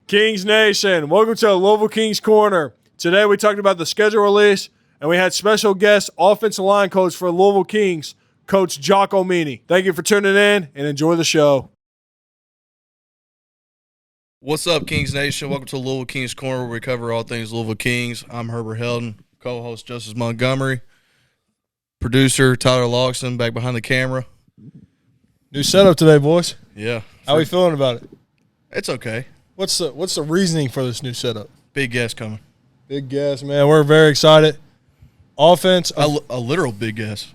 Kings Nation, welcome to Louisville Kings Corner. Today we talked about the schedule release, and we had special guest offensive line coach for Louisville Kings, Coach Giacomini. Thank you for tuning in, and enjoy the show. What's up, Kings Nation? Welcome to Louisville Kings Corner, where we cover all things Louisville Kings. I'm Herbert Heldon, co-host Justice Montgomery, producer Tyler Logson, back behind the camera. New setup today, boys. Yeah. How are we feeling about it? It's okay. What's the reasoning for this new setup? Big guest coming. Big guess, man. We're very excited. Offense. A literal big guest.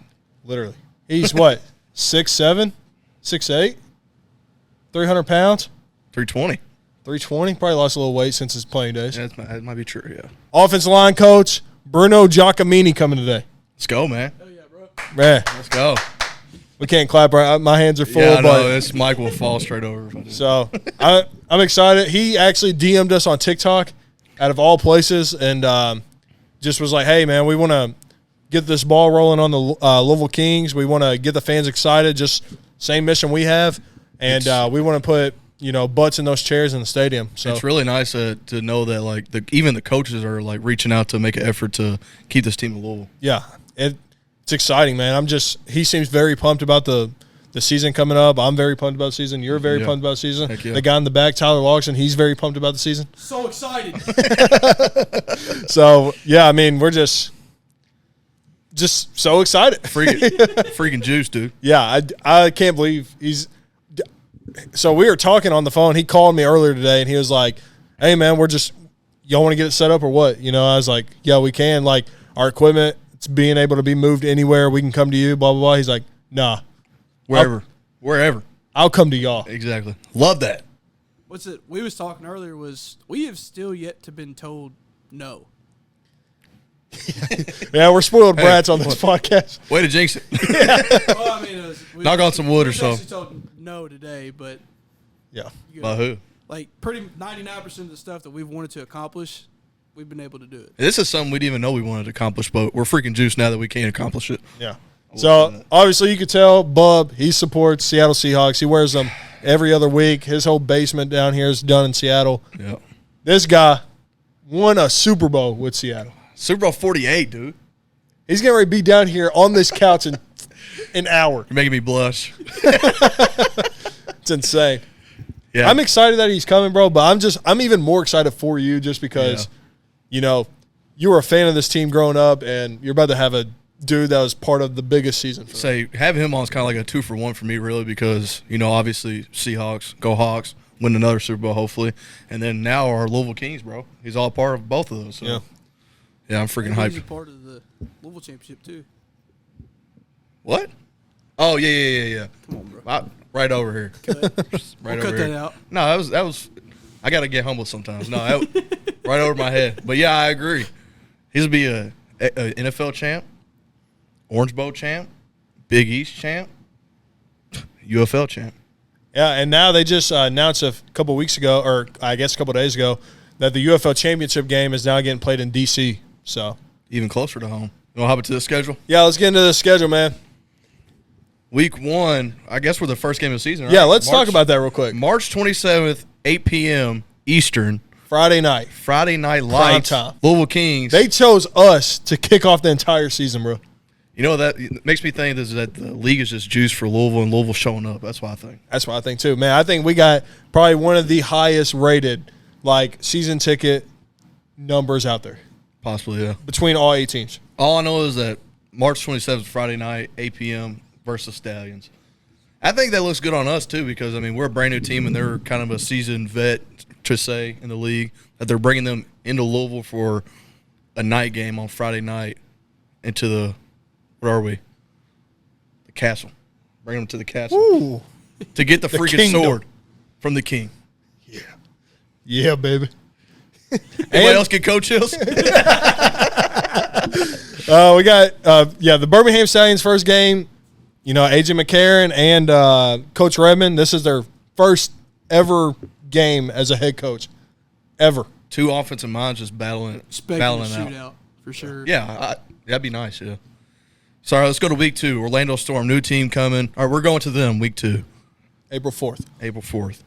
Literally. He's what, 6'7", 6'8", 300 pounds? 320. 320. Probably lost a little weight since his playing days. Yeah, that might be true, yeah. Offensive line coach, Breno Giacomini coming today. Let's go, man. Oh, yeah, bro. Man. Let's go. We can't clap right. My hands are full. Yeah, I know. But This mic will fall straight over. If I do. so I'm excited. He actually DM'd us on TikTok out of all places and just was like, hey, man, we want to get this ball rolling on the Louisville Kings. We want to get the fans excited, just same mission we have. And we want to put, butts in those chairs in the stadium. So it's really nice to know that, like, even the coaches are, like, reaching out to make an effort to keep this team in Louisville. Yeah, it's exciting, man. He seems very pumped about the season coming up. I'm very pumped about the season. You're very pumped about the season. Heck yeah. The guy in the back, Tyler Logson, he's very pumped about the season. So excited. So, yeah, I mean, we're just so excited. Freaking juice, dude. Yeah, I can't believe he's – so we were talking on the phone. He called me earlier today, and he was like, hey, man, y'all want to get it set up or what? I was like, yeah, we can. Like, our equipment – it's being able to be moved anywhere. We can come to you, blah, blah, blah. He's like, nah. Wherever. I'll come to y'all. Exactly. Love that. We was talking earlier was we have still yet to been told no. Yeah, we're spoiled brats on this podcast. Way to jinx it. Well, I mean, Knock on some wood or so. We actually told no today, but Yeah. By who? Like pretty 99% of the stuff that we've wanted to accomplish, we've been able to do it. This is something we didn't even know we wanted to accomplish, but we're freaking juiced now that we can't accomplish it. Yeah. So, obviously, you could tell Bub, he supports Seattle Seahawks. He wears them every other week. His whole basement down here is done in Seattle. Yeah. This guy won a Super Bowl with Seattle. Super Bowl 48, dude. He's getting ready to be down here on this couch in an hour. You're making me blush. It's insane. Yeah. I'm excited that he's coming, bro, but I'm even more excited for you just because, you were a fan of this team growing up, and you're about to have a dude that was part of the biggest season for them. Having him on is kind of like a 2-for-1 for me, really, because, obviously Seahawks, go Hawks, win another Super Bowl, hopefully. And then now our Louisville Kings, bro. He's all part of both of those. So. Yeah, I'm freaking hyped. He's a part of the Louisville championship, too. What? Oh, yeah. Come on, bro. Right over here. We'll cut that out. No, that was I got to get humble sometimes. No, right over my head. But, yeah, I agree. He's going to be a NFL champ, Orange Bowl champ, Big East champ, UFL champ. Yeah, and now they just announced a couple weeks ago, or I guess a couple days ago, that the UFL championship game is now getting played in D.C. So Even closer to home. You want to hop into the schedule? Yeah, let's get into the schedule, man. Week 1, I guess we're the first game of the season, right? Yeah, let's talk about that real quick. March 27th, 8 p.m. Eastern. Friday night Lights. time. Louisville Kings. They chose us to kick off the entire season, bro. That makes me think that the league is just juiced for Louisville and Louisville showing up. That's what I think. That's what I think, too. Man, I think we got probably one of the highest rated, season ticket numbers out there. Possibly, yeah. Between all 8 teams. All I know is that March 27th, Friday night, 8 p.m. versus Stallions. I think that looks good on us, too, because, we're a brand-new team, and they're kind of a seasoned vet, to say, in the league, that they're bringing them into Louisville for a night game on Friday night into the – what are we? The castle. Bring them to the castle. Ooh. To get the freaking kingdom. sword from the king. Yeah. Yeah, baby. Anybody else get coach hills? We got the Birmingham Stallions first game. AJ McCarron and Coach Redmond. This is their first ever game as a head coach, ever. 2 offensive minds just battling out. Shootout for sure. Yeah, that'd be nice. Yeah. Sorry, let's go to week 2. Orlando Storm, new team coming. All right, we're going to them week 2. April 4th. April 4th.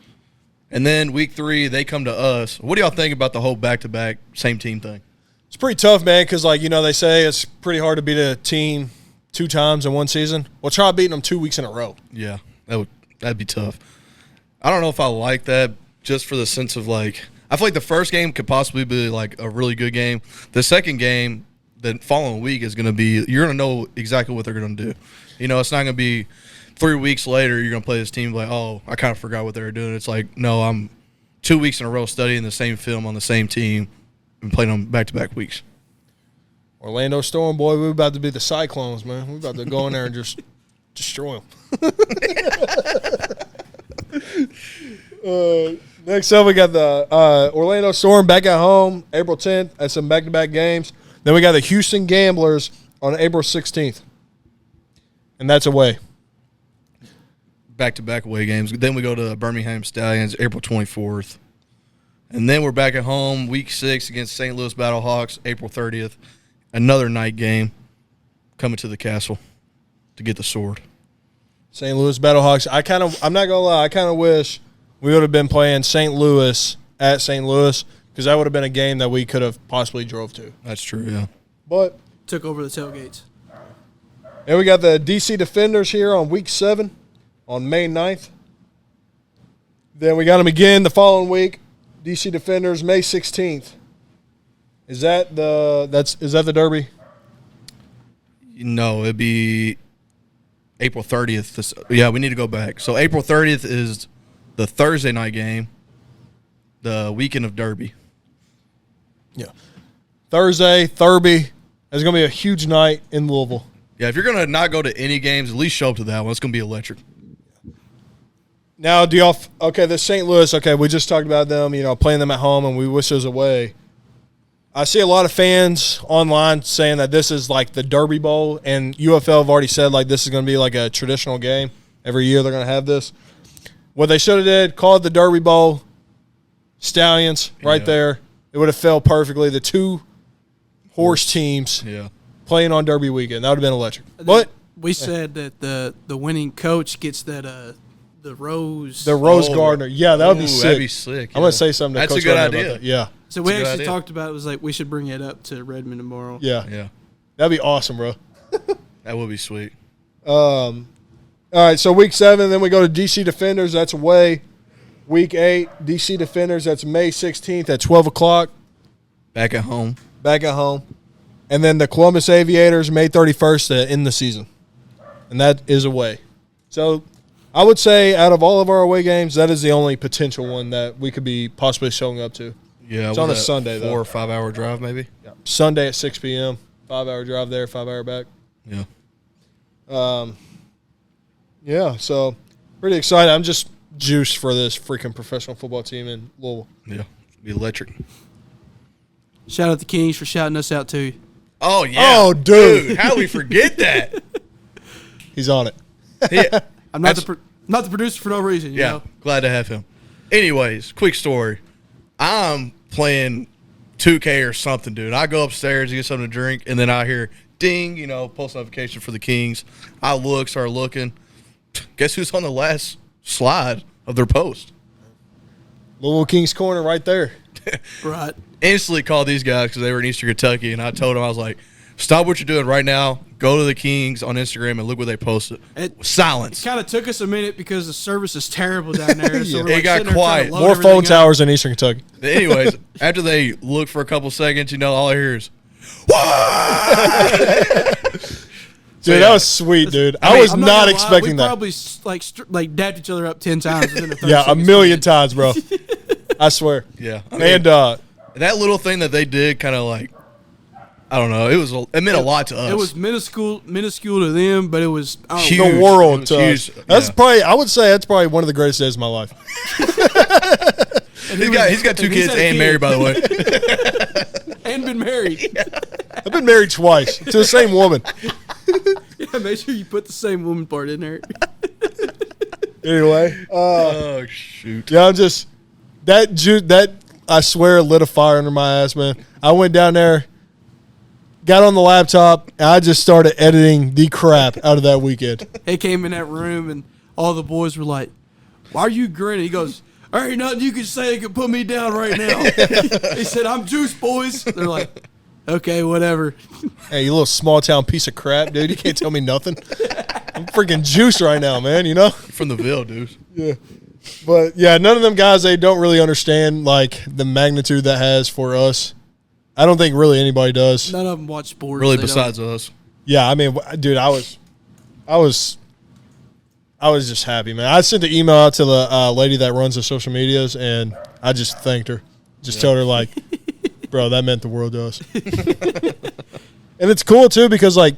And then week 3, they come to us. What do y'all think about the whole back-to-back same team thing? It's pretty tough, man, because, like, you know, they say it's pretty hard to beat a team 2 times in one season. Well, try beating them 2 weeks in a row. Yeah, that'd be tough. I don't know if I like that just for the sense of, like, I feel like the first game could possibly be, like, a really good game. The second game, the following week is going to be – you're going to know exactly what they're going to do. You know, it's not going to be 3 weeks later you're going to play this team like, oh, I kind of forgot what they were doing. It's like, no, I'm 2 weeks in a row studying the same film on the same team and playing them back-to-back weeks. Orlando Storm, boy, we're about to be the Cyclones, man. We're about to go in there and just destroy them. Next up, we got the Orlando Storm back at home April 10th at some back-to-back games. Then we got the Houston Gamblers on April 16th, and that's away. Back-to-back away games. Then we go to Birmingham Stallions April 24th. And then we're back at home week 6 against St. Louis Battlehawks April 30th. Another night game coming to the castle to get the sword. St. Louis Battlehawks. I'm not gonna lie, I kind of wish we would have been playing St. Louis at St. Louis because that would have been a game that we could have possibly drove to. That's true, yeah. But Took over the tailgates. and we got the DC Defenders here on week 7 on May 9th. Then we got them again the following week. DC Defenders May 16th. Is that the Derby? No, it'd be April 30th. Yeah, we need to go back. So April 30th is the Thursday night game, the weekend of Derby. Yeah. Thursday, Derby. It's going to be a huge night in Louisville. Yeah, if you're going to not go to any games, at least show up to that one. It's going to be electric. Now, the St. Louis, we just talked about them, playing them at home, and we wish it was away. I see a lot of fans online saying that this is like the Derby Bowl, and UFL have already said like this is going to be like a traditional game. Every year they're going to have this. What they should have did, called the Derby Bowl, Stallions right there. It would have fell perfectly. The 2 horse teams playing on Derby weekend. That would have been electric. But we said that the winning coach gets that the Rose Gardner. Yeah, that would be sick. That'd be sick. I'm going to say something to That's Coach a good Gardner idea. about that. Yeah. So we actually talked about it. Was like we should bring it up to Redmond tomorrow. Yeah. That'd be awesome, bro. That would be sweet. All right, so week 7, then we go to DC Defenders. That's away. Week 8, DC Defenders. That's May 16th at 12 o'clock. Back at home. And then the Columbus Aviators, May 31st to end the season. And that is away. So I would say out of all of our away games, that is the only potential one that we could be possibly showing up to. Yeah, it's on a Sunday, 4 or 5 hour drive, maybe. Yeah. Sunday at 6 p.m. 5-hour drive there, 5-hour back. Yeah. Yeah. So pretty excited. I'm just juiced for this freaking professional football team in Louisville. Yeah, be electric. Shout out the Kings for shouting us out too. Oh yeah. Oh dude, how we forget that? He's on it. Yeah. I'm not the producer for no reason. You know? Glad to have him. Anyways, quick story. I'm playing 2K or something, dude. I go upstairs to get something to drink, and then I hear ding, post notification for the Kings. I start looking. Guess who's on the last slide of their post? Louisville Kings Corner right there. Right. Instantly called these guys because they were in Eastern Kentucky, and I told them, I was like, stop what you're doing right now. Go to the Kings on Instagram and look what they posted. Silence. It kind of took us a minute because the service is terrible down there. So we're it got quiet. More phone towers in Eastern Kentucky. But anyways, after they look for a couple seconds, all I hear is, dude, that was sweet, dude. I was not expecting that. We probably dapped each other up 10 times within a 30 yeah, a million times, bro. I swear. Yeah. And that little thing that they did kind of like, I don't know. It meant a lot to us. It was minuscule to them, but it was huge. The world to us. That's probably, I would say that's probably one of the greatest days of my life. He's got 2 kids and married, by the way. And been married. Yeah. I've been married twice to the same woman. Yeah, make sure you put the same woman part in there. Anyway. Oh, shoot. Yeah, I'm just, that I swear lit a fire under my ass, man. I went down there, got on the laptop, and I just started editing the crap out of that weekend. He came in that room, and all the boys were like, why are you grinning? He goes, ain't nothing you can say that can put me down right now. He said, I'm Juice, boys. They're like, okay, whatever. Hey, you little small town piece of crap, dude. You can't tell me nothing. I'm freaking Juice right now, man, you know? From the Ville, dude. Yeah. But, yeah, none of them guys, they don't really understand, like, the magnitude that has for us. I don't think really anybody does. None of them watch sports. Really, besides us. Yeah, I mean, dude, I was just happy, man. I sent the email out to the lady that runs the social medias, and I just thanked her. Just told her, like, bro, that meant the world to us. And it's cool, too, because, like,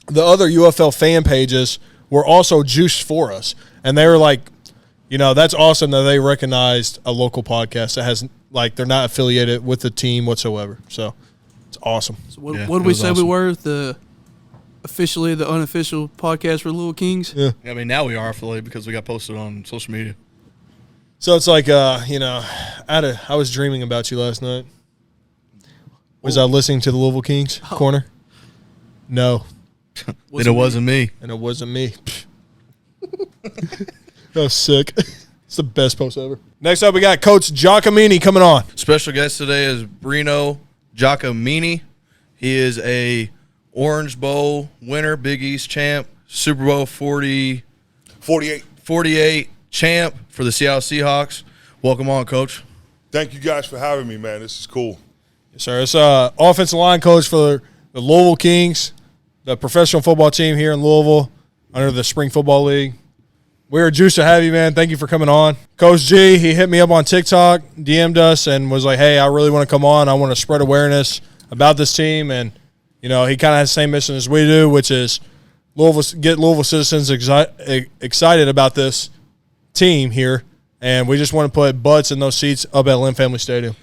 the other UFL fan pages were also juiced for us. And they were like, you know, that's awesome that they recognized a local podcast that has, like, they're not affiliated with the team whatsoever. So it's awesome. So what did we say we were? Officially the unofficial podcast for Louisville Kings? Yeah. I mean, now we are affiliated because we got posted on social media. So it's like, you know, I was dreaming about you last night. Was I listening to the Louisville Kings Corner? No. Then it wasn't me. And it wasn't me. That was sick. It's the best post ever. Next up, we got Coach Giacomini coming on. Special guest today is Breno Giacomini. He is a Orange Bowl winner, Big East champ, Super Bowl 48 champ for the Seattle Seahawks. Welcome on, Coach. Thank you guys for having me, man. This is cool. Yes, sir. It's offensive line coach for the Louisville Kings, the professional football team here in Louisville under the Spring Football League. We're juiced to have you, man. Thank you for coming on. Coach G, he hit me up on TikTok, DM'd us, and was like, hey, I really want to come on. I want to spread awareness about this team. And, you know, he kind of has the same mission as we do, which is get Louisville citizens excited about this team here. And we just want to put butts in those seats up at Lynn Family Stadium.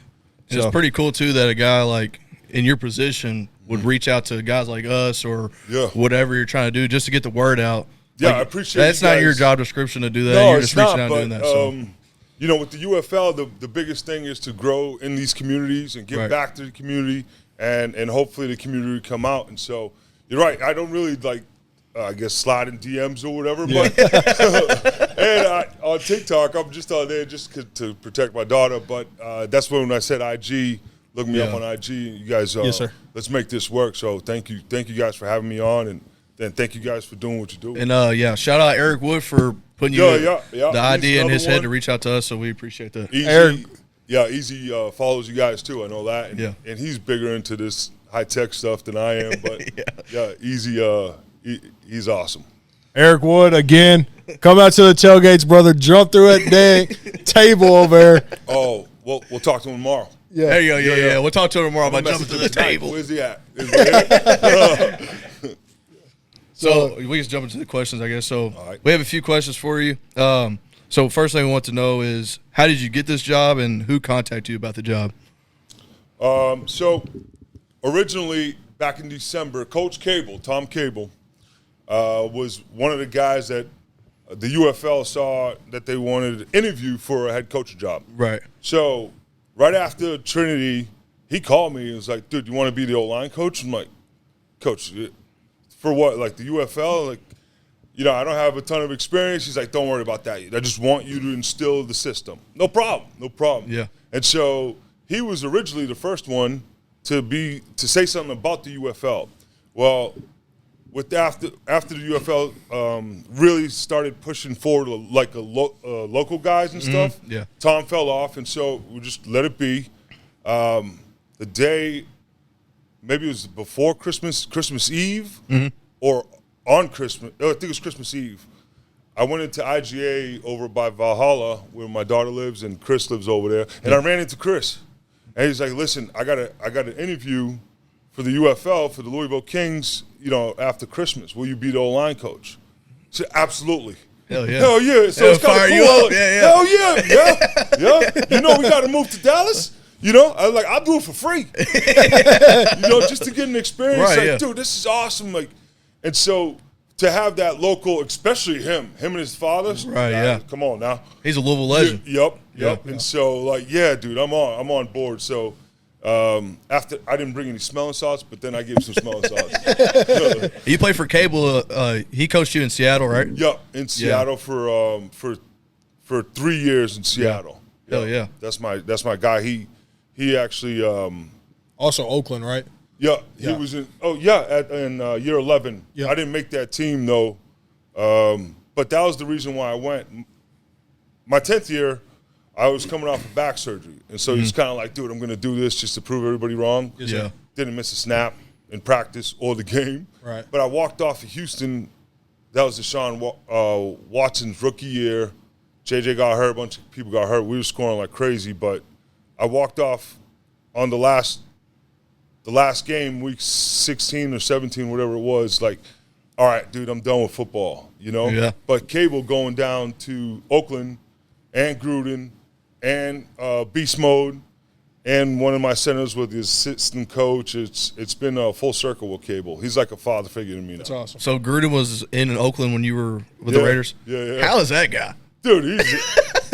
So. It's pretty cool, too, that a guy like in your position would reach out to guys like us or whatever you're trying to do just to get the word out. Yeah, like, I appreciate that's you guys. not your job description to do that. No, You're it's just reaching not, out and doing that. So. You know, with the UFL, the biggest thing is to grow in these communities and give back to the community, and hopefully the community will come out. And so you're right. I don't really like, I guess, slide in DMs or whatever. But and on TikTok, I'm just on there just to protect my daughter. But that's when I said IG. Look me up on IG. You guys, yes, sir. Let's make this work. So thank you guys for having me on, and then thank you guys for doing what you do. And shout out Eric Wood for putting the idea in his head to reach out to us. So we appreciate that. Easy follows you guys too. I know that. And he's bigger into this high tech stuff than I am. But Easy. He's awesome. Eric Wood again. Come out to the tailgates, brother. Jump through that dang table over there. Oh, we'll talk to him tomorrow. Yeah. There you go. Yeah. We'll talk to him tomorrow about jumping to the table. Where's he at? So we can jump into the questions, I guess. So we have a few questions for you. So first thing we want to know is, how did you get this job and who contacted you about the job? So originally, back in December, Coach Cable, Tom Cable, was one of the guys that the UFL saw that they wanted to interview for a head coach job. Right. So right after Trinity, he called me and was like, dude, you want to be the OLine coach? I'm like, Coach, for what? Like the UFL? Like, you know, I don't have a ton of experience. He's like, don't worry about that. I just want you to instill the system. No problem. Yeah. And so he was originally the first one to say something about the UFL. Well, after the UFL really started pushing forward like local guys and stuff, Tom fell off, and so we just let it be. The day, maybe it was before Christmas Eve, or on Christmas. I think it was Christmas Eve. I went into IGA over by Valhalla, where my daughter lives, and Chris lives over there, and I ran into Chris, and he's like, "Listen, I got an interview for the UFL for the Louisville Kings, you know, after Christmas. Will you be the OLine coach?" I said, "Absolutely." Hell yeah. So it's kind of cool. Hell yeah. You know, we got to move to Dallas. You know, I'll do it for free. You know, just to get an experience. Right, dude, this is awesome. Like, and so to have that local, especially him and his father. Right, come on now. He's a Louisville legend. Yep. And so, dude, I'm on board. So after I didn't bring any smelling salts, but then I gave some smelling salts. You played for Cable. He coached you in Seattle, right? Yep, in Seattle for for 3 years in Seattle. Hell yeah. That's my guy. He actually Also Oakland, right? he Yeah. was in in year 11. Yeah. I didn't make that team though. But that was the reason why I went. My 10th year, I was coming off of back surgery. And so he's kind of like, dude, I'm going to do this just to prove everybody wrong. Yes, sir. Didn't miss a snap in practice or the game. Right. But I walked off of Houston. That was Deshaun Watson's rookie year. JJ got hurt. A bunch of people got hurt. We were scoring like crazy. But I walked off on the last game, week 16 or 17, whatever it was, like, all right, dude, I'm done with football, you know? Yeah. But Cable going down to Oakland and Gruden and Beast Mode and one of my centers with his assistant coach, it's been a full circle with Cable. He's like a father figure to me now. That's awesome. So Gruden was in Oakland when you were with the Raiders? Yeah. How is that guy? Dude,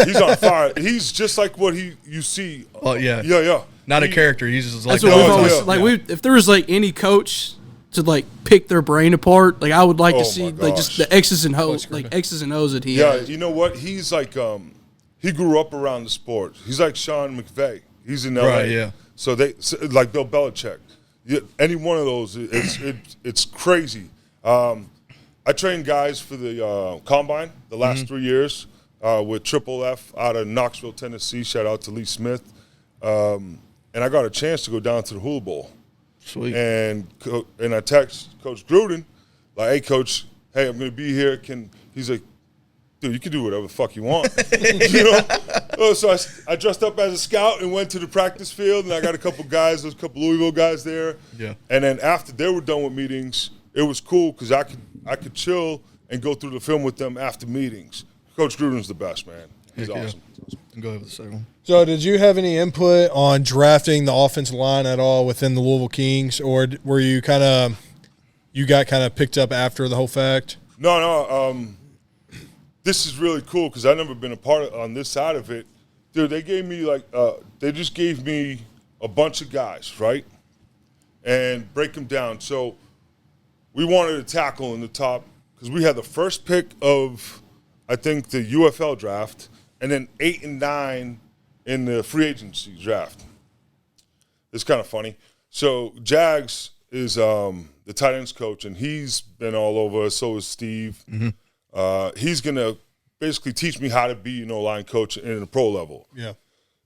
he's on fire. He's just like what you see. Oh, yeah. Yeah. Not a character. He's just like, That's what we've yeah, always if there was like any coach to like pick their brain apart, like I would like Oh, to see my like just gosh. the X's and O's, like X's and O's that he Yeah, has. you know what? He's like he grew up around the sport. He's like Sean McVay. He's in LA. Right, yeah. So like Bill Belichick. Any one of those, it's crazy. I trained guys for the combine the last 3 years with Triple F out of Knoxville, Tennessee. Shout out to Lee Smith. And I got a chance to go down to the Hula Bowl. Sweet. And I text Coach Gruden, like, hey, Coach, hey, I'm going to be here. He's like, dude, you can do whatever the fuck you want. You know? So I dressed up as a scout and went to the practice field, and I got a couple guys, there's a couple Louisville guys there. Yeah. And then after they were done with meetings, it was cool because I could chill and go through the film with them after meetings. Coach Gruden's the best, man. He's Heck yeah. awesome. Go ahead with the second one. So, did you have any input on drafting the offensive line at all within the Louisville Kings, or were you got picked up after the whole fact? No. This is really cool because I've never been a part of on this side of it. Dude, they gave me they just gave me a bunch of guys, right? And break them down. So we wanted a tackle in the top because we had the first pick of, I think, the UFL draft, and then 8 and 9 in the free agency draft. It's kind of funny. So Jags is the tight ends coach, and he's been all over. So is Steve. Mm-hmm. He's going to basically teach me how to be an O-line coach in the pro level. Yeah.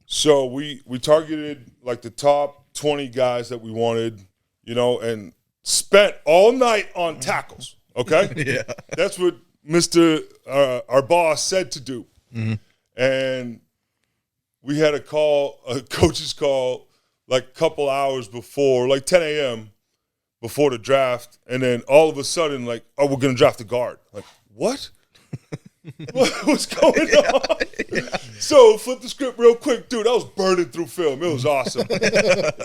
So we targeted like the top 20 guys that we wanted, you know, and spent all night on tackles, okay? Yeah. That's what Mr. Our boss said to do. Mm-hmm. And we had a coach's call, like a couple hours before, like 10 a.m. before the draft. And then all of a sudden, like, oh, we're going to draft a guard. Like, what? What's going on? Yeah. So flip the script real quick. Dude, I was burning through film. It was awesome.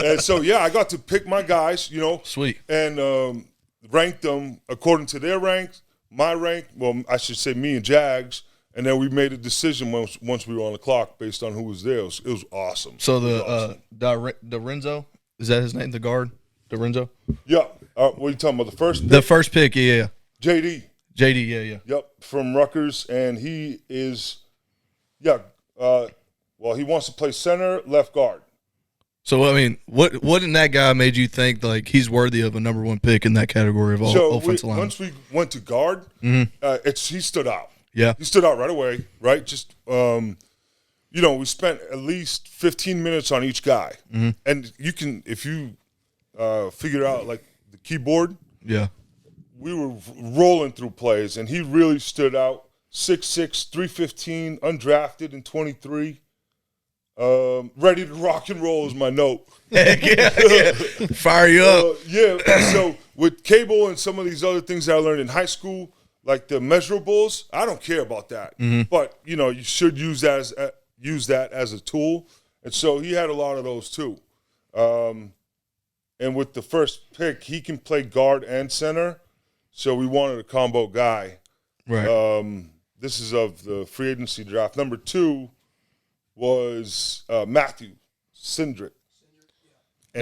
And so, yeah, I got to pick my guys, you know. Sweet. And rank them according to their ranks, my rank, well, I should say me and Jags. And then we made a decision once we were on the clock based on who was there. It was awesome. So Dorenzo, is that his name, the guard? Dorenzo? Yeah. What are you talking about? The first pick? The first pick, yeah. JD. JD, yeah. Yep, from Rutgers. And he is, he wants to play center, left guard. So, I mean, what in that guy made you think, like, he's worthy of a number one pick in that category of offensive line? Once we went to guard, he stood out. Yeah. He stood out right away, right? Just, we spent at least 15 minutes on each guy. Mm-hmm. And you can, if you figure out, like, the keyboard. Yeah. We were rolling through plays, and he really stood out. 6'6", 315, undrafted in 23. Ready to rock and roll is my note. Heck yeah. Fire you up. So with Cable and some of these other things that I learned in high school, like the measurables, I don't care about that. Mm-hmm. But, you should use that as a tool. And so he had a lot of those too. And with the first pick, he can play guard and center. So we wanted a combo guy. Right. This is of the free agency draft. Number 2 was Matthew Cindric.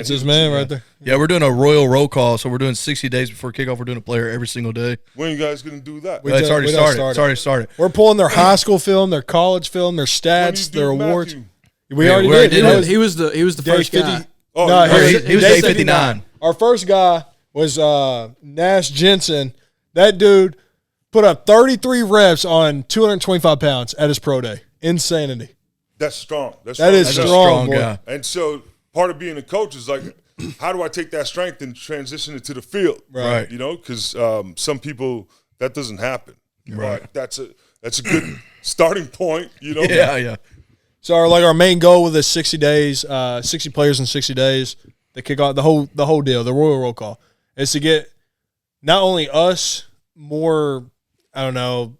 It's his man right there. Yeah, we're doing a royal roll call, so we're doing 60 days before kickoff. We're doing a player every single day. When are you guys going to do that? It's already started. It's already started. We're pulling their high school film, their college film, their stats, their awards. We already did. He was the first guy. Oh, No, he was day 59. Our first guy was Nash Jensen. That dude put up 33 reps on 225 pounds at his pro day. Insanity. That's strong. That's That's strong, boy. guy. And so part of being a coach is like, how do I take that strength and transition it to the field? Right. You know, because some people, that doesn't happen. Right. But that's a good starting point, you know? Yeah. So our main goal with this 60 days, 60 players in 60 days, the kickoff, the whole deal, the royal roll call, is to get not only us more, I don't know,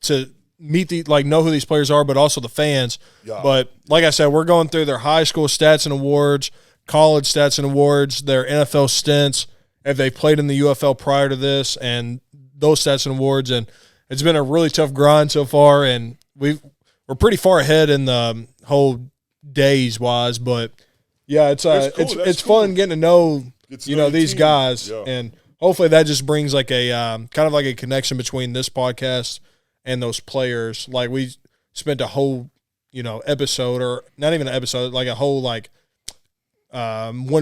to meet know who these players are, but also the fans. Yeah. But like I said, we're going through their high school stats and awards, college stats and awards, their NFL stints, if they played in the UFL prior to this, and those stats and awards. And it's been a really tough grind so far, and we're pretty far ahead in the whole days wise. But yeah, it's That's cool. it's fun getting to know these team. guys, Yeah. and hopefully that just brings like a kind of like a connection between this podcast and those players. Like we spent a whole episode, or not even an episode, like a whole 1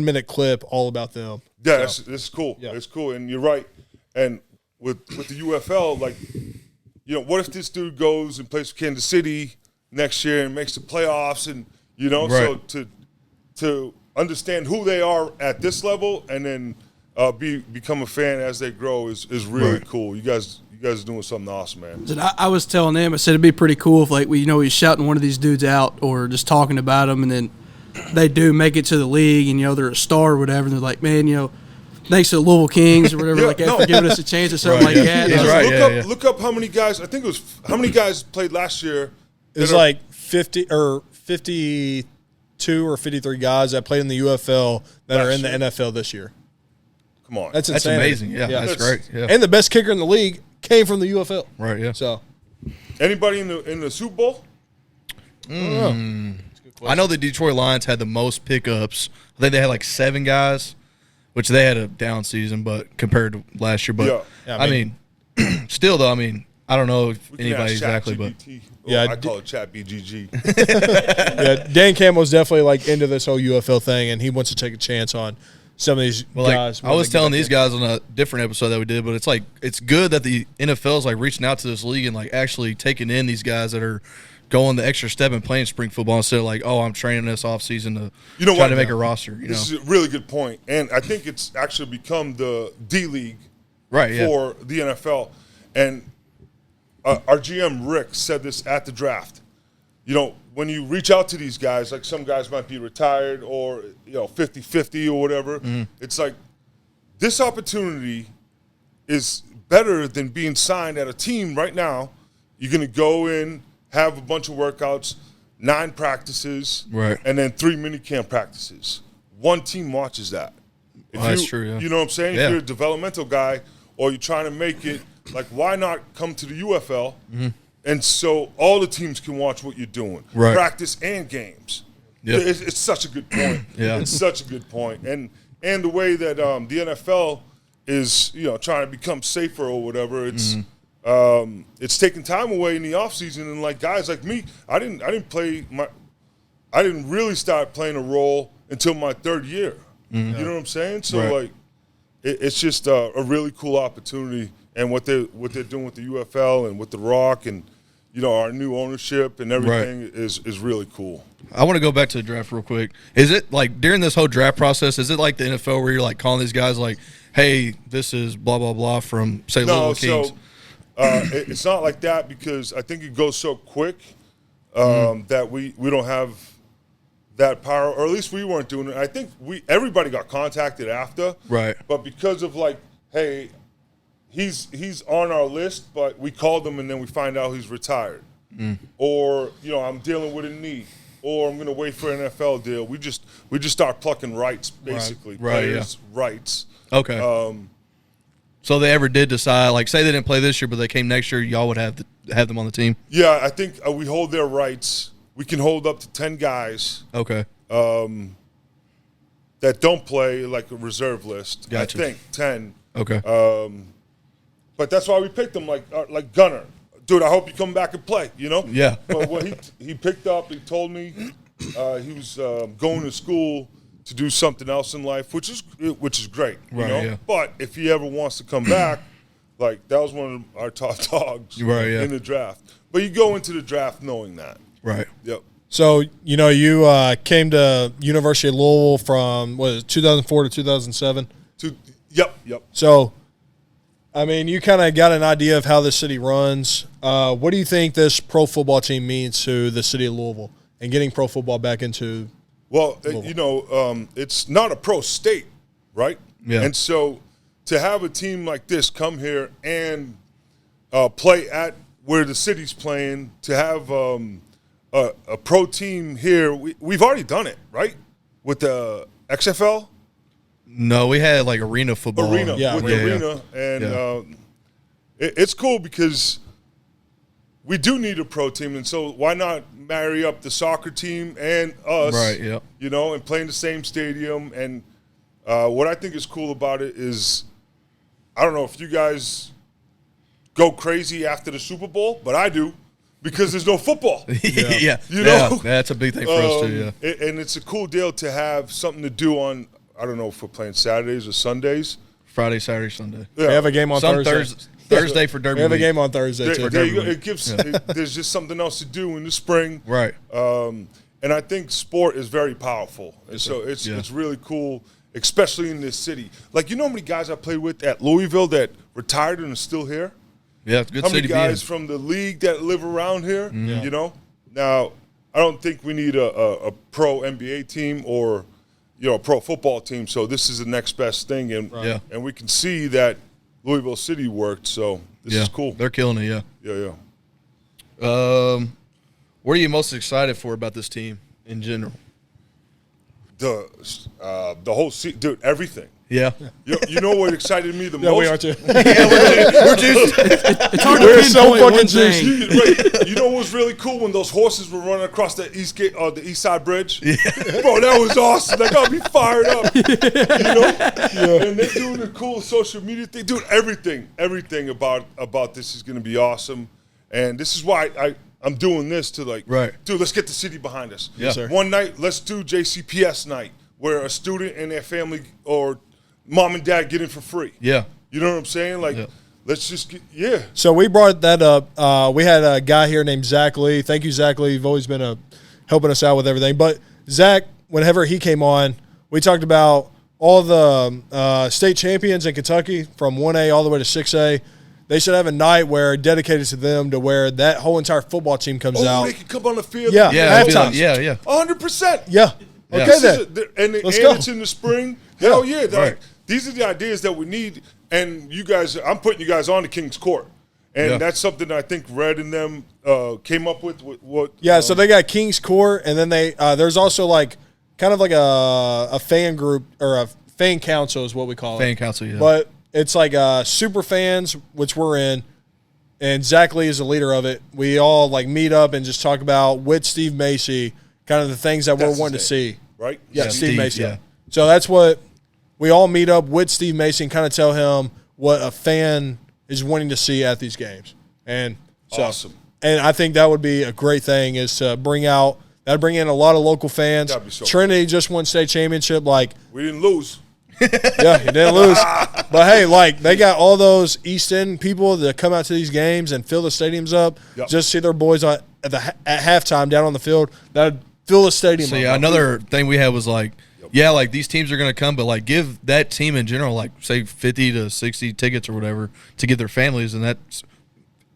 minute clip all about them. Yeah, it's cool. Yeah. It's cool. And you're right. And with the UFL, what if this dude goes and plays for Kansas City next year and makes the playoffs, and Right. so to understand who they are at this level and then become a fan as they grow is really Right. cool. You guys are doing something awesome, man. I was telling them, I said it'd be pretty cool if we shouting one of these dudes out or just talking about them, and then they do make it to the league and they're a star or whatever, and they're like, man, thanks to the Louisville Kings or whatever, for giving us a chance or something Right, like yeah. that. He's right. Look up how many guys. I think it was how many guys played last year. It was like 50 or 52 or 53 guys that played in the UFL that are in the NFL this year. Come on, That's That's insanity. amazing. Yeah, that's great. Yeah. And the best kicker in the league came from the UFL. Right, yeah. So anybody in the Super Bowl? I know the Detroit Lions had the most pickups. I think they had 7 guys, which they had a down season, but compared to last year. But Yeah, I mean, still though, I don't know if We can anybody ask exactly, but ChatGPT. Yeah, I call it Chat BGG. yeah, Dan Campbell's definitely into this whole UFL thing, and he wants to take a chance on some of these guys. I was telling these guys on a different episode that we did, but it's good that the NFL is reaching out to this league and actually taking in these guys that are going the extra step and playing spring football instead of I'm training this off season to try to make a roster. This is a really good point, and I think it's actually become the D League Right, yeah. for the NFL. And our GM Rick said this at the draft. When you reach out to these guys, some guys might be retired or 50-50 or whatever. Mm-hmm. It's this opportunity is better than being signed at a team right now. You're going to go in, have a bunch of workouts, 9 practices, Right. and then 3 minicamp practices. One team watches that. That's true, yeah. You know what I'm saying? Yeah. If you're a developmental guy or you're trying to make it, why not come to the UFL? Mm-hmm. And so all the teams can watch what you're doing, Right. practice and games. Yep. It's such a good point. Yeah. It's such a good point. And the way that the NFL is, trying to become safer or whatever, it's it's taking time away in the offseason. And guys like me, I didn't really start playing a role until my 3rd year. You know what I'm saying? So Right. it's just a really cool opportunity. And what they're doing with the UFL and with the Rock and our new ownership and everything is really cool. I want to go back to the draft real quick. Is it during this whole draft process, is it like the NFL where you're calling these guys hey, this is blah, blah, blah from, say, Louisville Kings? It's not like that because I think it goes so quick that we don't have that power, or at least we weren't doing it. I think everybody got contacted after. Right. But because of hey, he's on our list, but we called him and then we find out he's retired. Or, I'm dealing with a knee. Or I'm going to wait for an NFL deal. We just start plucking rights, basically. Right, Players' rights. Okay. So they ever did decide, say they didn't play this year, but they came next year, y'all would have them on the team? Yeah, I think we hold their rights. We can hold up to 10 guys. Okay. that don't play, like a reserve list. Gotcha. I think 10. Okay. But that's why we picked him, like Gunner. Dude, I hope you come back and play, you know? Yeah. But what he picked up, he told me he was going to school to do something else in life, which is great, you Right, know? yeah. But if he ever wants to come back, like, that was one of our top dogs Right, yeah. in the draft. But you go into the draft knowing that. Right. Yep. So, you came to University of Louisville from, 2004 to 2007? Yep. So, I mean, you kind of got an idea of how the city runs. What do you think this pro football team means to the city of Louisville and getting pro football back into Well, Louisville? it's not a pro state, right? Yeah. And so to have a team like this come here and play at where the city's playing, to have a pro team here, we've already done it, right? With the XFL? No, we had like arena football. Arena. Yeah, With yeah, Arena. And it's cool because we do need a pro team, and so why not marry up the soccer team and us, Right, yeah. you know, and play in the same stadium. And what I think is cool about it is, I don't know if you guys go crazy after the Super Bowl, but I do, because there's no football. Yeah. You know? Yeah, that's a big thing for us too, yeah. And it's a cool deal to have something to do on, I don't know if we're playing Saturdays or Sundays. Friday, Saturday, Sunday. We have a game on Some Thursday. Thursday for Derby We have a week. game on Thursday, too. There you go. It gives. There's just something else to do in the spring, Right. And I think sport is very powerful, and so it's really cool, especially in this city. Like, you know how many guys I played with at Louisville that retired and are still here? Yeah, it's a good How city many to be in. guys from the league that live around here? Yeah. You know. Now, I don't think we need a pro NBA team or, a pro football team. So this is the next best thing, and Yeah. and we can see that Louisville City worked. So this is cool. They're killing it, yeah. Yeah. What are you most excited for about this team in general? The whole dude, everything. Yeah. You know what excited me the Yeah, most? we are too. We're just It's hard to We're so pinpoint one fucking juiced. thing. Right. You know what was really cool when those horses were running across the the East Side Bridge? Yeah. Bro, that was awesome. That got me fired up. And they're doing the cool social media thing. Dude, everything about this is going to be awesome. And this is why I'm doing this to dude, let's get the city behind us. Yeah. Sir. One night, let's do JCPS night, where a student and their family or mom and dad get in for free. Yeah. You know what I'm saying? Like, let's just get, So we brought that up. We had a guy here named Zach Lee. Thank you, Zach Lee. You've always been helping us out with everything. But Zach, whenever he came on, we talked about all the state champions in Kentucky from 1A all the way to 6A. They should have a night where dedicated to them, to where that whole entire football team comes out. they can come on the field. Yeah. Yeah. Halftime. Yeah. 100%. Yeah. Yeah. Okay, then. Let's go. It's in the spring. Hell yeah. Right. Like, these are the ideas that we need. And you guys, I'm putting you guys on the Kings Court. And that's something I think Red and them came up with. Yeah, so they got Kings Court, and then they there's also like kind of like a fan group, or a fan council is what we call it. Fan council, yeah. But it's like super fans, which we're in, and Zach Lee is the leader of it. We all like meet up and just talk about, with Steve Macy, kind of the things that That's we're wanting to his see. right? Yeah, Yeah, Steve Steve, Macy. yeah. So that's what we all meet up with Steve Macy and kind of tell him what a fan is wanting to see at these games. And so, Awesome. And I think that would be a great thing, is to bring in a lot of local fans. That'd be so Trinity just won state championship. Like, We didn't lose. yeah, you didn't lose. But hey, like, they got all those East End people that come out to these games and fill the stadiums up. Yep. Just see their boys at halftime down on the field. That'd fill the stadium So up. yeah, another thing we had was like, like these teams are going to come, but like give that team in general, like say 50 to 60 tickets or whatever to get their families, and that's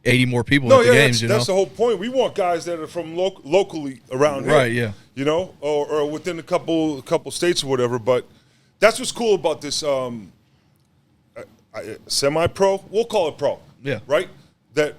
80 more people at the games. That's the whole point. We want guys that are from locally around here. Right, yeah. You know, or within a couple states or whatever. But that's what's cool about this semi-pro. We'll call it pro. Yeah. Right? That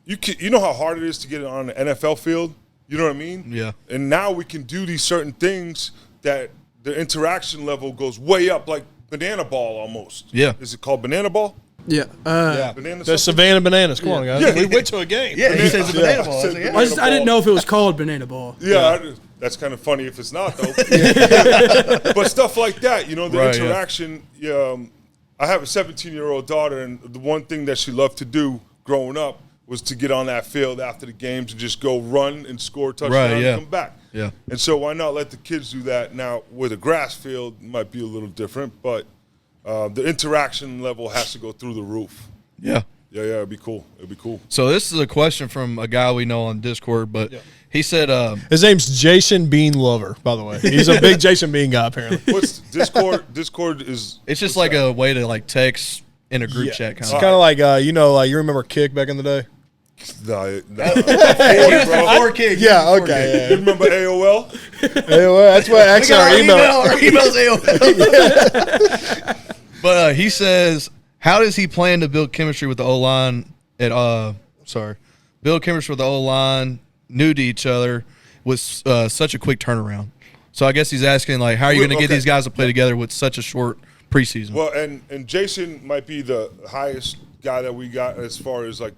you know how hard it is to get on the NFL field? You know what I mean? Yeah. And now we can do these certain things that the interaction level goes way up, like banana ball almost. Yeah. Is it called banana ball? Yeah. yeah. Banana The something? Savannah Bananas. Come on, guys. Yeah. We went to a game. Yeah, he says the banana ball. Said banana I didn't ball. know if it was called banana ball. Yeah, That's kind of funny if it's not, though. But stuff like that, you know, the interaction. I have a 17-year-old daughter, and the one thing that she loved to do growing up was to get on that field after the games and just go run and score a touchdown and come back. Yeah. And so why not let the kids do that? Now, with a grass field, it might be a little different, but the interaction level has to go through the roof. Yeah. Yeah, it'd be cool. So this is a question from a guy we know on Discord, but he said his name's Jason Bean Lover, by the way. He's a big Jason Bean guy, apparently. What's Discord? Discord is it's just like a way to like text in a group chat kind it's of. kind of like you remember Kick back in the day? no. Before Kick. Yeah, okay. You remember AOL? AOL, that's what actually our email. Our email's AOL. But he says, how does he plan to build chemistry with the O-line build chemistry with the O-line, new to each other, with such a quick turnaround? So I guess he's asking, like, how are you going to get these guys to play together with such a short preseason? Well, and Jason might be the highest guy that we got as far as, like,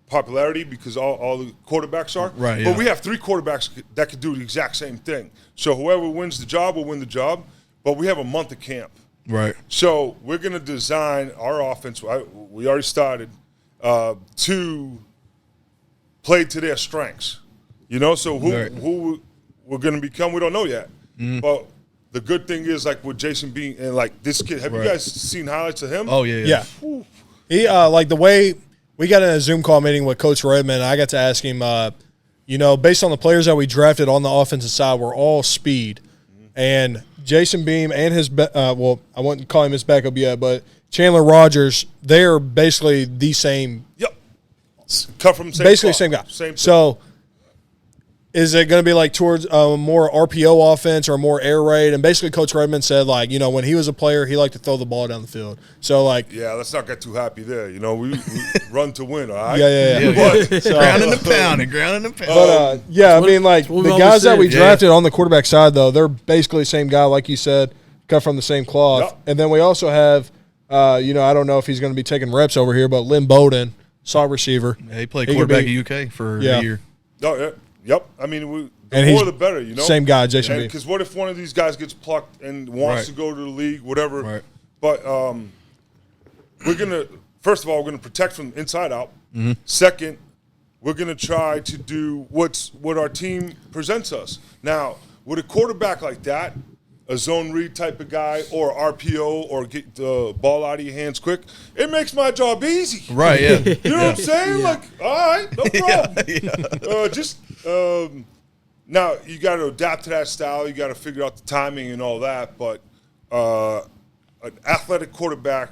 popularity, because all the quarterbacks are. Right, But we have 3 quarterbacks that could do the exact same thing. So whoever wins the job will win the job, but we have a month of camp. Right. So we're going to design our offense. We already started to play to their strengths. You know, so who we're going to become, we don't know yet. But the good thing is, like with Jason Bean and like this kid, have you guys seen highlights of him? Oh, yeah. He like the way we got in a Zoom call meeting with Coach Redmond, I got to ask him, based on the players that we drafted on the offensive side, were all speed. And Jason Beam and his I wouldn't call him his backup yet, but Chandler Rogers, they're basically the same. Yep. Cut from the same basically cloth. same guy. Same so is it going to be like towards a more RPO offense or more air raid? And basically Coach Redmond said, like, when he was a player, he liked to throw the ball down the field. So, like. Yeah, let's not get too happy there. We run to win, all right? Yeah. But, Grounding the pound. But, the guys that we drafted on the quarterback side, though, they're basically the same guy, like you said, cut from the same cloth. Yep. And then we also have, I don't know if he's going to be taking reps over here, but Lynn Bowden, slot receiver. Yeah, he played quarterback at UK for a year. Yep. I mean, the and more the better, Same guy, Jason Beam. Because what if one of these guys gets plucked and wants to go to the league, whatever. Right. But we're going to, first of all, we're going to protect from inside out. Second, we're going to try to do what our team presents us. Now, with a quarterback like that, a zone read type of guy, or RPO, or get the ball out of your hands quick, it makes my job easy. Right, yeah. You know what I'm saying? Like, all right, no problem. Now, you got to adapt to that style. You got to figure out the timing and all that. But an athletic quarterback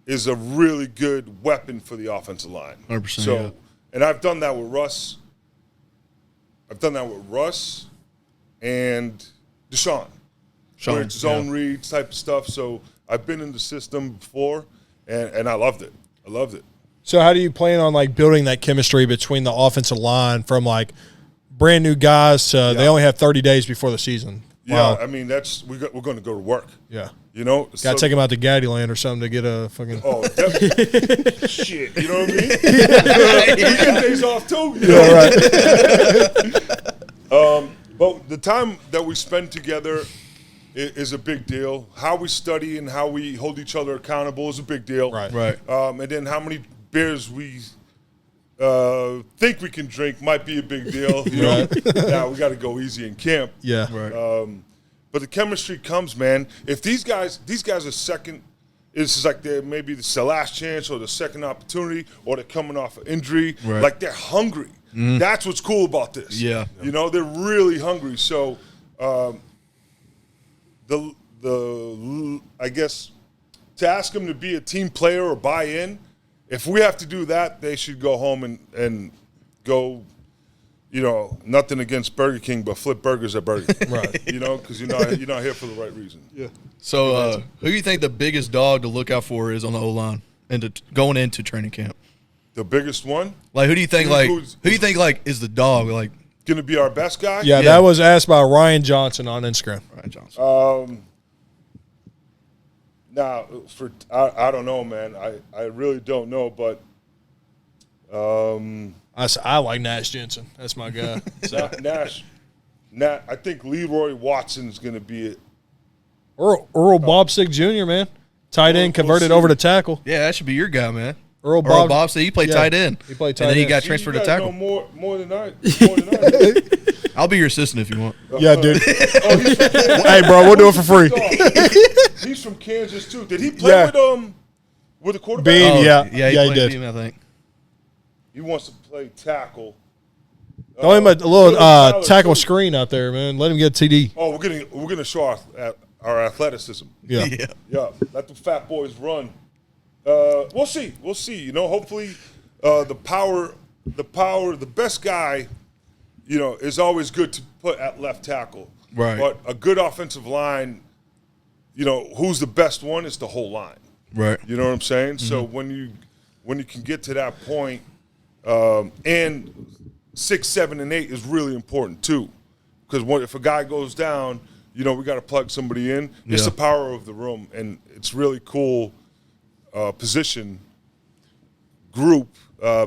is a really good weapon for the offensive line. 100%. And I've done that with Russ. And Deshaun. Where it's zone read type of stuff. So I've been in the system before, and I loved it. So how do you plan on, like, building that chemistry between the offensive line from, like, brand new guys to they only have 30 days before the season? Yeah, Wow. I mean, we're going to go to work. Yeah. Got to take him out to Gaddyland or something to get a fucking. Oh, shit. You know what I mean? We get days off too. Right. But the time that we spend together is a big deal. How we study and how we hold each other accountable is a big deal. Right. And then how many beers we think we can drink might be a big deal. Now we got to go easy in camp. Yeah. Right. But the chemistry comes, man. If these guys are second, it's like maybe it's the last chance or the second opportunity, or they're coming off an injury. Right. Like, they're hungry. That's what's cool about this. Yeah. They're really hungry. So I guess to ask them to be a team player or buy in, if we have to do that, they should go home and go. Nothing against Burger King, but flip burgers at Burger King. Right. Because you're not here for the right reason. Yeah. So who do you think the biggest dog to look out for is on the O-line and going into training camp? The biggest one? Like, who do you think is the dog? Like, going to be our best guy? Yeah, that was asked by Ryan Johnson on Instagram. Ryan Johnson. Now, I don't know, man. I really don't know, but I like Nash Jensen. That's my guy. So. Nash. I think Leroy Watson's going to be it. Earl Bobsick Jr., man. Tight end converted over to tackle. Yeah, that should be your guy, man. Earl Bobsick, he played tight end. He played tight end. And then he end. got transferred to tackle. Know more than I. I'll be your assistant if you want. Yeah, dude. Hey, bro, we'll do it for free. He's from Kansas, too. Did he play with the quarterback? Bean, Yeah, he did. played Beam, I think. He wants to play tackle. Throw him a little tackle screen out there, man. Let him get a TD. Oh, we're gonna show our athleticism. Yeah. Yeah. Let the fat boys run. We'll see. Hopefully, the best guy, is always good to put at left tackle. Right. But a good offensive line, who's the best one? It's the whole line. Right. You know what I'm saying? Mm-hmm. So when you can get to that point, and 6, 7, and 8 is really important too, because if a guy goes down, we got to plug somebody in. Yeah. It's the power of the room, and it's really cool position group. I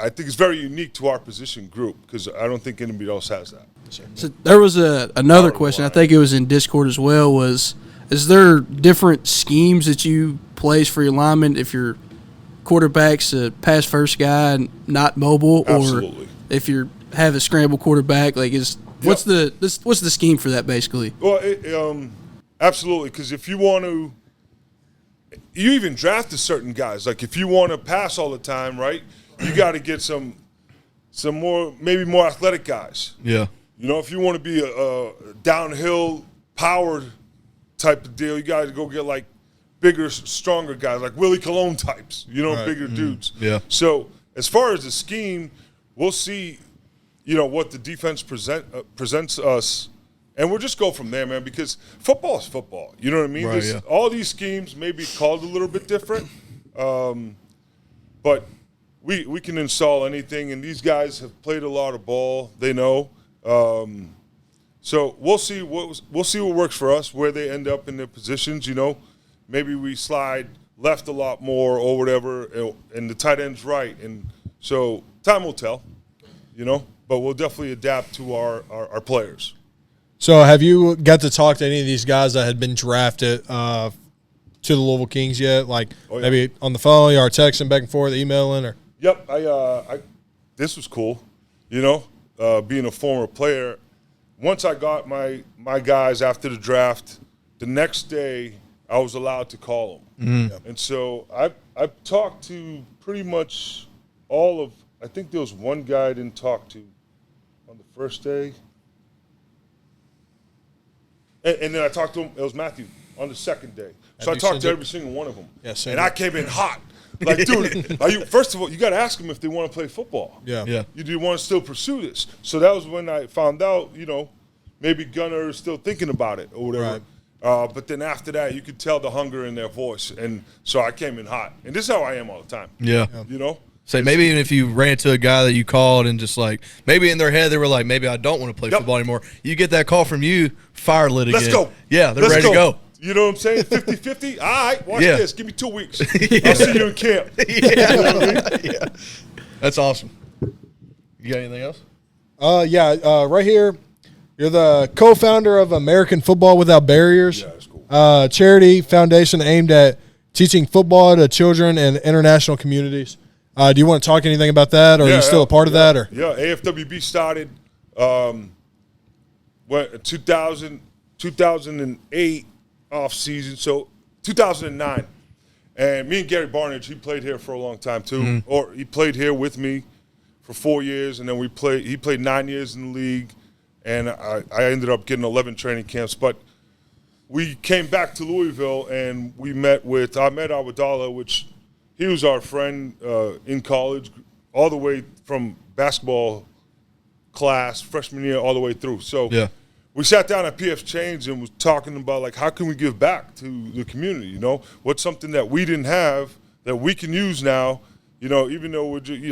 think it's very unique to our position group because I don't think anybody else has that. So there was another question. I think it was in Discord as well. Is there different schemes that you place for your linemen if your quarterback's a pass first guy and not mobile, Absolutely. Or if you have a scramble quarterback? What's the scheme for that basically? Well, absolutely, because if you want to, you even drafted certain guys. Like if you want to pass all the time, right? You got to get some maybe more athletic guys. Yeah. If you want to be a downhill powered type of deal, you got to go get like bigger, stronger guys, like Willie Colon types, right. Bigger dudes. Yeah. So as far as the scheme, we'll see, what the defense presents us, and we'll just go from there, man, because football is football. You know what I mean? Right, yeah. All these schemes may be called a little bit different, but we can install anything, and these guys have played a lot of ball. They know. So we'll see what works for us, where they end up in their positions, Maybe we slide left a lot more or whatever, and the tight end's right. And so time will tell, but we'll definitely adapt to our players. So have you got to talk to any of these guys that had been drafted to the Louisville Kings yet? Like maybe on the phone or texting back and forth, emailing? Or? Yep. This was cool, being a former player. Once I got my guys after the draft, the next day I was allowed to call them. Mm-hmm. And so I've talked to pretty much all of – I think there was one guy I didn't talk to on the first day. And then I talked to him – it was Matthew on the second day. So I talked to every single one of them. Yeah, and I came in hot. Like, dude, first of all, you got to ask them if they want to play football. Yeah. Do you want to still pursue this? So that was when I found out, maybe Gunnar is still thinking about it or whatever. Right. But then after that, you could tell the hunger in their voice. And so I came in hot. And this is how I am all the time. Yeah. So maybe even if you ran into a guy that you called and just like, maybe in their head they were like, maybe I don't want to play football anymore. You get that call from you, fire lit again. Let's go. Yeah, they're ready to go. You know what I'm saying? 50-50? All right, watch this. Give me 2 weeks. Yeah. I'll see you in camp. Yeah. You know what I mean? Yeah. That's awesome. You got anything else? Right here. You're the co-founder of American Football Without Barriers. Yeah, that's cool. Charity foundation aimed at teaching football to children and international communities. Do you want to talk anything about that, or are you still a part of that? Or AFWB started 2008 off season, so 2009, and me and Gary Barnage, he played here for a long time too, or he played here with me for 4 years, and then he played 9 years in the league, and I ended up getting 11 training camps. But we came back to Louisville, and we met with Ahmed Awadallah, which he was our friend in college, all the way from basketball class, freshman year, all the way through. So we sat down at PF Change and was talking about, like, how can we give back to the community, What's something that we didn't have that we can use now, even though we're just,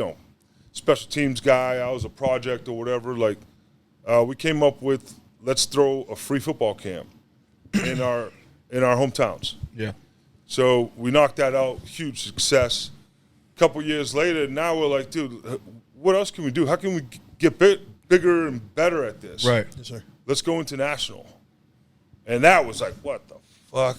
special teams guy, I was a project or whatever, like, we came up with, let's throw a free football camp in our hometowns. Yeah. So we knocked that out, huge success. A couple years later, now we're like, dude, what else can we do? How can we get bigger and better at this? Right. Yes, sir. Let's go international. And that was like, what the fuck?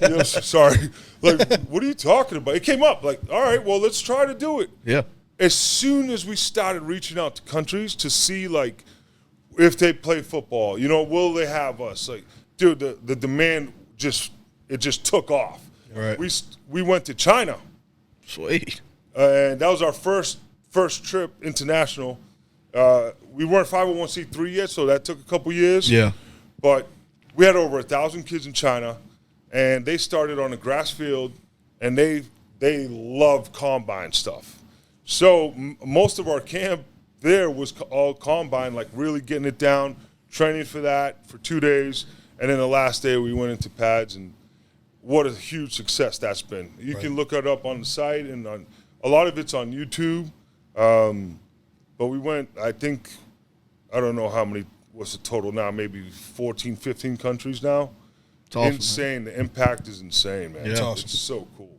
You know, sorry. Like, what are you talking about? It came up like, all right, well, let's try to do it. Yeah. As soon as we started reaching out to countries to see, like, if they play football, you know, will they have us? Like, dude, the demand just took off. Right. We went to China. Sweet. And that was our first trip international. We weren't 501c3 yet, so that took a couple years. Yeah. But we had over 1,000 kids in China, and they started on a grass field, and they love combine stuff. So most of our camp there was all combine, like really getting it down, training for that for 2 days, and then the last day we went into pads, and what a huge success that's been. You can look it up on the site, and a lot of it's on YouTube. But we went, I think, I don't know how many was the total now, maybe 14, 15 countries now. It's awesome, insane. Man. The impact is insane, man. Yeah. It's, Awesome. It's so cool.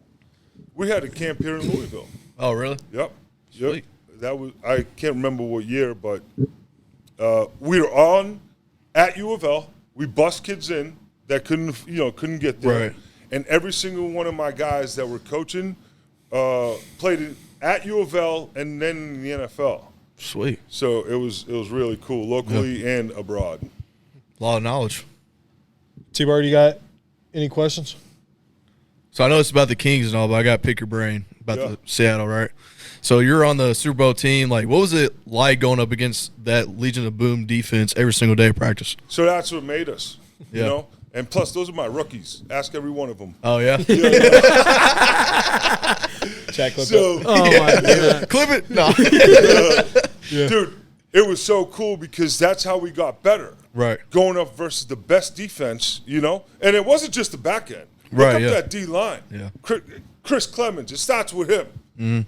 We had a camp here in Louisville. Oh, really? Yep. Sweet. That was, I can't remember what year, but we were on at UFL. We bus kids in that couldn't get there. Right. And every single one of my guys that were coaching played at UFL and then in the NFL. Sweet. So it was really cool, locally and abroad. A lot of knowledge. T-Bar, you got any questions? So I know it's about the Kings and all, but I got to pick your brain about Yeah. the Seattle, right? So you're on the Super Bowl team. Like, what was it like going up against that Legion of Boom defense every single day of practice? So that's what made us, Yeah. you know? And plus, those are my rookies. Ask every one of them. Oh, yeah? Chat clip So, Oh my god. Clip it. No. dude, it was so cool because that's how we got better. Right. Going up versus the best defense, you know? And it wasn't just the back end. Look Right, up yeah. that D-line. Yeah. Chris Clemens, it starts with him.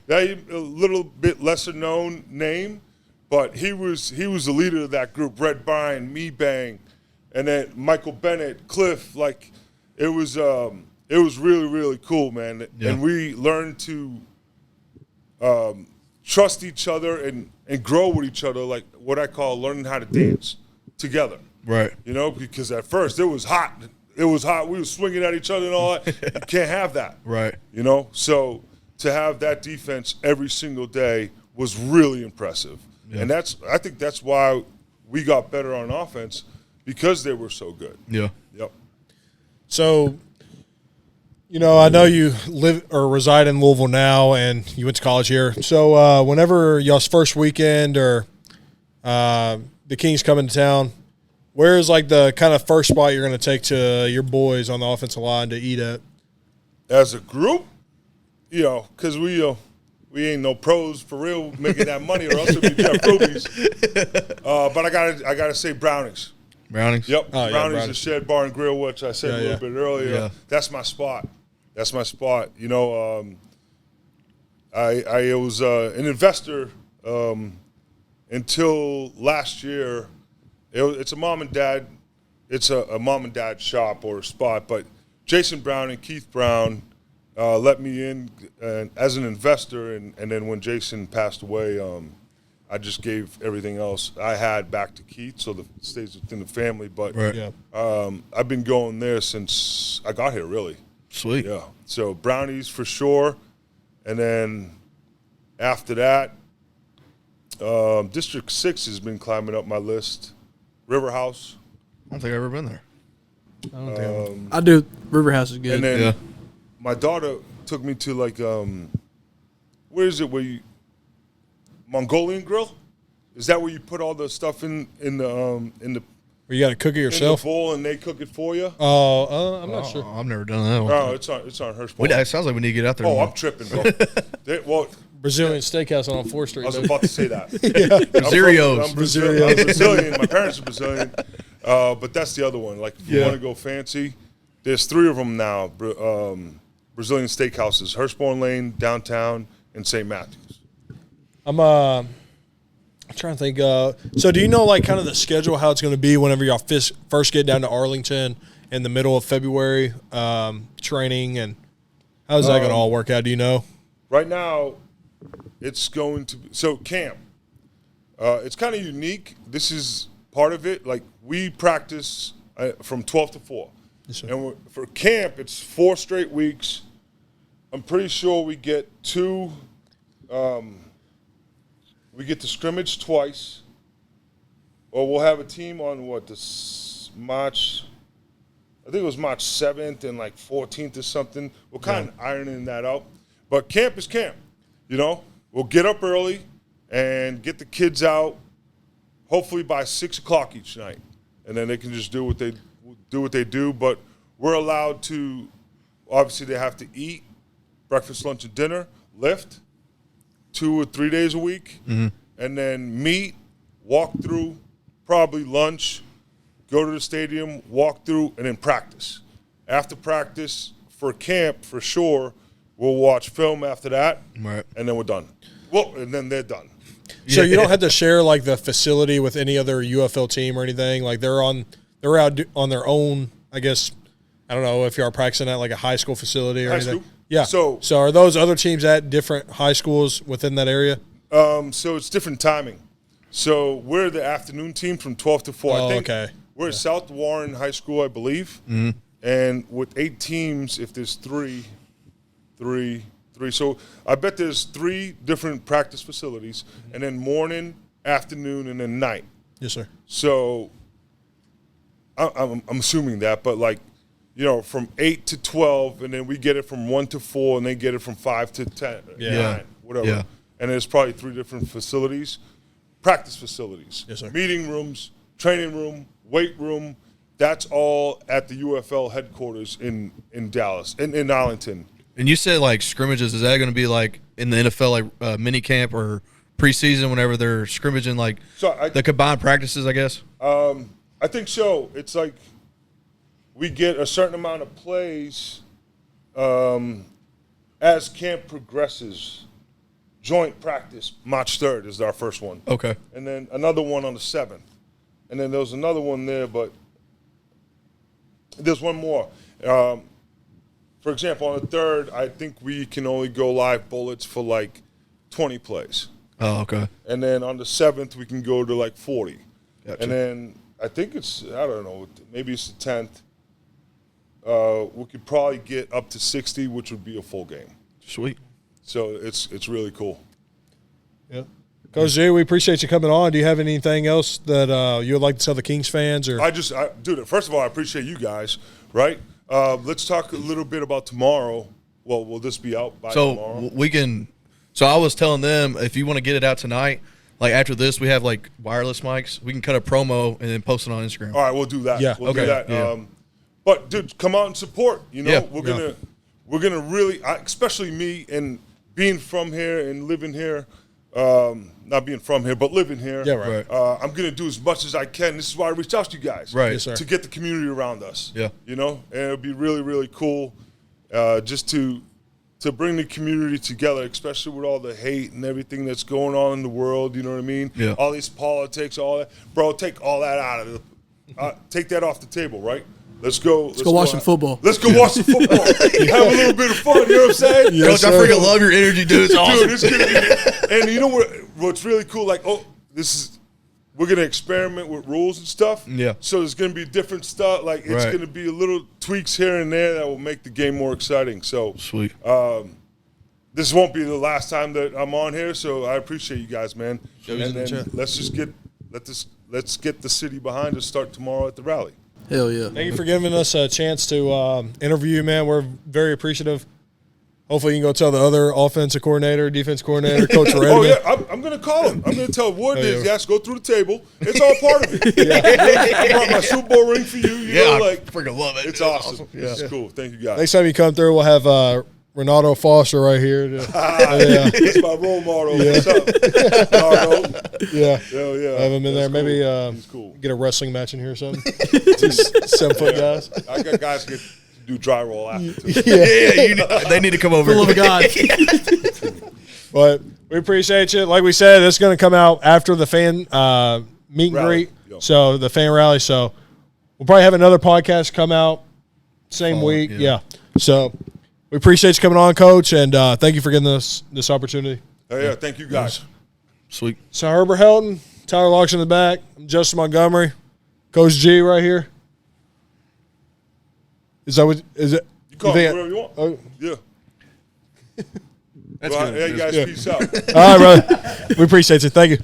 That a little bit lesser known name, but he was the leader of that group. Red Byrne, Me Bang, and then Michael Bennett, Cliff. Like it was really, really cool, man. Yeah. And we learned to trust each other and grow with each other, like what I call learning how to dance together. Right. You know, because at first it was hot. It was hot. We were swinging at each other and all that. You can't have that. Right. You know, so to have that defense every single day was really impressive. Yeah. And I think that's why we got better on offense, because they were so good. Yeah. Yep. So, you know, I know you live or reside in Louisville now, and you went to college here. So, whenever y'all's first weekend or the Kings come into town, where is like the kind of first spot you're going to take to your boys on the offensive line to eat at? As a group, you know, because we ain't no pros for real making that money, or else it'd be Jeff Ruby's. But I gotta say Brownies. Brownies? Yep. Oh, yeah, Brownies, the Brownies. Shed Bar and Grill, which I said a little bit earlier. Yeah. That's my spot. You know, I was an investor until last year. It's a mom and dad. It's a mom and dad shop or spot. But Jason Brown and Keith Brown let me in as an investor, and then when Jason passed away, I just gave everything else I had back to Keith, so it stays within the family. But Right. Yeah. I've been going there since I got here, really. Sweet. Yeah. So Brownies for sure, and then after that, District 6 has been climbing up my list. River House. I don't think I've ever been there. I don't think I do. River House is good. And then Yeah. my daughter took me to like where is it where you Mongolian Grill? Is that where you put all the stuff in the you got to cook it yourself? bowl and they cook it for you? Oh, I'm not sure. I've never done that one. Oh, it's on Hirschball. It sounds like we need to get out there. Oh, more. I'm tripping, bro. Well, Brazilian steakhouse on 4th Street. I was baby. about to say that. Brazilios. I'm Brazilian. My parents are Brazilian. But that's the other one. Like, if you want to go fancy, there's 3 of them now. Brazilian steakhouses: Hirschborn Lane, downtown, and St. Matthews. I'm trying to think. So do you know like kind of the schedule, how it's going to be whenever y'all first get down to Arlington in the middle of February, training, and how's that going to all work out? Do you know? Right now, it's going to be – so camp. It's kind of unique. This is part of it. Like, we practice from 12 to 4. Yes, sir. And for camp, it's 4 straight weeks. I'm pretty sure we get 2 we get to scrimmage twice. Or we'll have a team on, March – I think it was March 7th and like 14th or something. We're kind of ironing that out. But camp is camp, you know. We'll get up early and get the kids out, hopefully by 6 o'clock each night. And then they can just do what they do. But we're allowed to, obviously they have to eat breakfast, lunch, and dinner, lift 2 or 3 days a week, and then meet, walk through, probably lunch, go to the stadium, walk through, and then practice. After practice, for camp, for sure, we'll watch film after that, right, and then we're done. Well, and then they're done. So you don't have to share like the facility with any other UFL team or anything. Like they're out on their own. I guess I don't know if you are practicing at like a high school facility or anything. School. Yeah. So are those other teams at different high schools within that area? So it's different timing. So we're the afternoon team from 12 to 4. Oh, I think okay. We're at South Warren High School, I believe. And with 8 teams, if there's three. So I bet there's 3 different practice facilities, and then morning, afternoon, and then night. Yes, sir. So I'm assuming that, but like, you know, from 8 to 12, and then we get it from 1 to 4, and they get it from 5 to 10, 9, whatever. Yeah. And there's probably 3 different facilities, practice facilities. Yes, sir. Meeting rooms, training room, weight room. That's all at the UFL headquarters in Dallas, in Arlington. And you said like scrimmages. Is that going to be like in the NFL, like mini camp or preseason whenever they're scrimmaging, like the combined practices, I guess? I think so. It's like we get a certain amount of plays as camp progresses. Joint practice, March 3rd is our first one. Okay. And then another one on the 7th. And then there was another one there, but there's one more. For example, on the 3rd, I think we can only go live bullets for like 20 plays. Oh, okay. And then on the 7th, we can go to like 40. Gotcha. And then I think it's, I don't know, maybe it's the 10th. We could probably get up to 60, which would be a full game. Sweet. So it's really cool. Yeah. Coach G, we appreciate you coming on. Do you have anything else that you would like to tell the Kings fans? Or Dude, first of all, I appreciate you guys, right? Let's talk a little bit about tomorrow. Well, will this be out by tomorrow? So I was telling them, if you want to get it out tonight, like after this, we have like wireless mics. We can cut a promo and then post it on Instagram. All right, we'll do that. Yeah. We'll do Okay. that. Yeah. But dude, come out and support. You know, Yeah. we're gonna really, especially me and being from here and living here. Not being from here, but living here. Yeah, right. I'm gonna do as much as I can. This is why I reached out to you guys. Right. Yes, sir. To get the community around us. Yeah. You know, and it'll be really, really cool, just to bring the community together, especially with all the hate and everything that's going on in the world. You know what I mean? Yeah. All these politics, all that, bro. Take all that out of it. Take that off the table, right? Let's go. Let's go watch some football. Let's go watch some football. Have a little bit of fun. You know what I'm saying? Yes, Coach, I freaking love your energy, dude. It's awesome. Dude, it's gonna be, and you know what's really cool? Like, we're gonna experiment with rules and stuff. Yeah. So there's gonna be different stuff. Like it's Right. gonna be a little tweaks here and there that will make the game more exciting. So Sweet. this won't be the last time that I'm on here. So I appreciate you guys, man. in the And then chat. let's get the city behind us. Start tomorrow at the rally. Hell yeah. Thank you for giving us a chance to interview you, man. We're very appreciative. Hopefully, you can go tell the other offensive coordinator, defense coordinator, Coach Redmond. Oh yeah, I'm gonna call him. I'm gonna tell Wood this. yeah. Yes, go through the table. It's all part of it. I brought my Super Bowl ring for you. You know, I like freaking love it. it's awesome. It's cool. Thank you guys. Next time you come through, we'll have Renato Foster right here. That's my role model. What's up, Nardo? Yeah. Hell yeah. Have him in there. That's Maybe cool. He's cool. get a wrestling match in here or something. Just 7-foot guys. I got guys who do dry roll after too. They need to come over. For the love of God. But we appreciate you. Like we said, this is going to come out after the fan meet and Rally. greet. Yep. So the fan rally. So we'll probably have another podcast come out same week. yeah. Yeah. So we appreciate you coming on, Coach, and thank you for giving us this opportunity. Hey, yeah, thank you guys. Sweet. So Herbert Helton, Tyler Locks in the back. I'm Justin Montgomery, Coach G right here. Is that what is it? You call think me whatever you want. Oh. Yeah. That's Well, good. hey, guys, peace out. All right, brother. We appreciate it. Thank you.